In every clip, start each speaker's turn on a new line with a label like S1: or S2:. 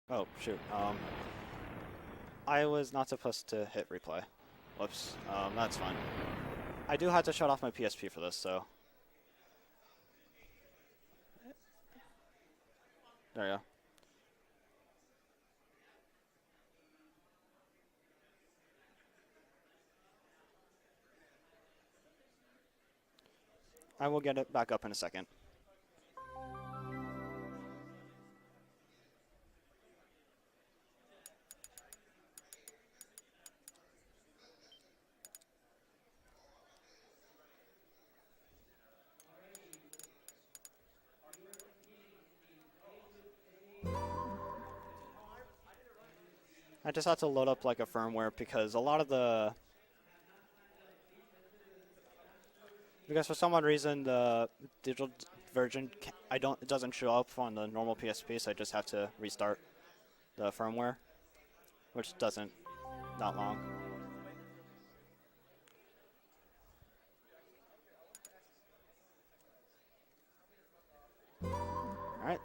S1: Oh, shoot. I was not supposed to hit replay. Whoops. That's fine. I do have to shut off my PSP for this, so. There you go. I will get it back up in a second. I just had to load up like a firmware because a lot of the because for some odd reason the digital version it doesn't show up on the normal PSP, so I just have to restart the firmware, which doesn't not long. Alright.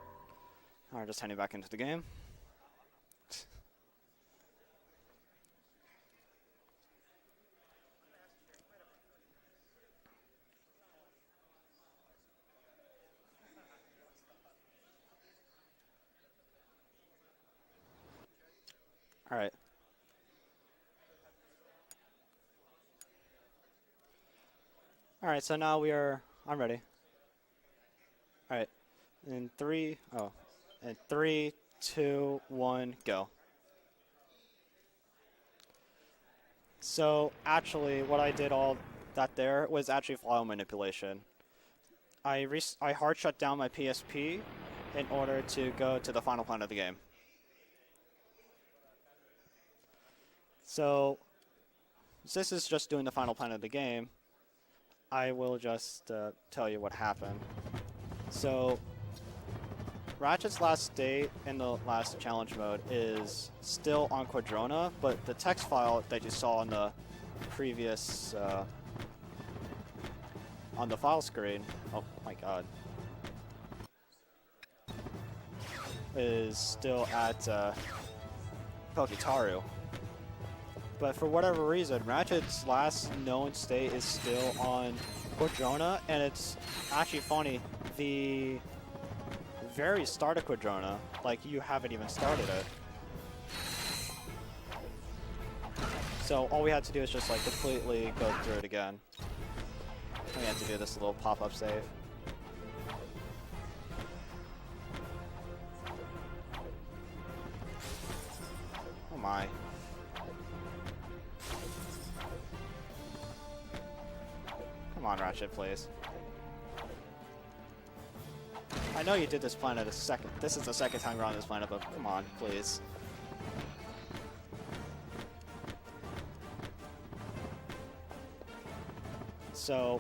S1: Alright, just heading back into the game. Alright. Alright, so now I'm ready. Alright. In 3, 2, 1, go. So actually what I did all that there was actually file manipulation. I hard shut down my PSP in order to go to the final planet of the game. So this is just doing the final planet of the game. I will just tell you what happened. So Ratchet's last state in the last challenge mode is still on Quadrona, but the text file that you saw on the previous on the file screen, oh my god, is still at Pokitaru. But for whatever reason, Ratchet's last known state is still on Quadrona, and it's actually funny, the very start of Quadrona, like you haven't even started it. So all we had to do is just like completely go through it again. We had to do this little pop-up save. Oh my. Come on, Ratchet, please. I know you did this planet this is the second time you're on this planet, but come on, please. So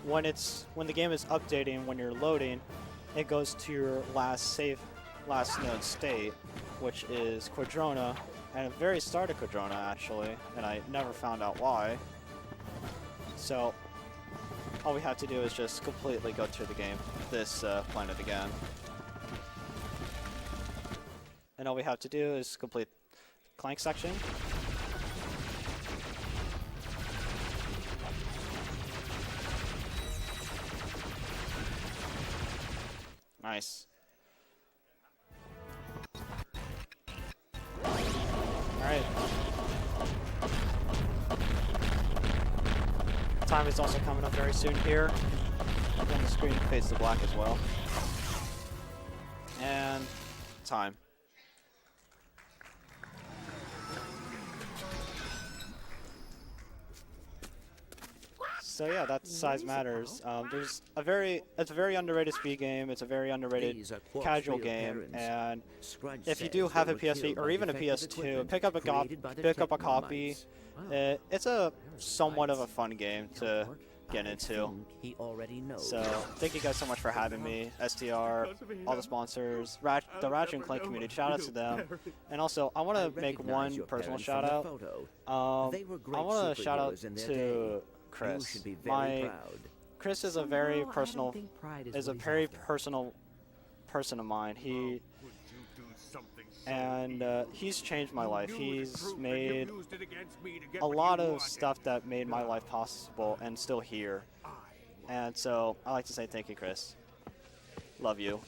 S1: when the game is updating, when you're loading, it goes to your last known state, which is Quadrona, and the very start of Quadrona actually, and I never found out why. So all we have to do is just completely go through the game, this planet again. And all we have to do is complete Clank section. Nice. Alright. Time is also coming up very soon here. When the screen fades to black as well. And time. So yeah, that size matters. It's a very underrated speed game. It's a very underrated casual game, and if you do have a PSP or even a PS2, pick up a copy. It's a somewhat of a fun game to get into. So thank you guys so much for having me. STR, all the sponsors, the Ratchet Clank community, shout out to them. And also, I want to make one personal shout out. I want to shout out to Chris. Chris is a very personal person of mine. and he's changed my life. He's made a lot of stuff that made my life possible and still here. And so I like to say thank you, Chris. Love you.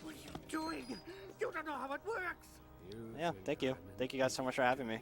S2: What are you doing? You don't know how it works.
S1: Yeah, thank you. Thank you guys so much for having me.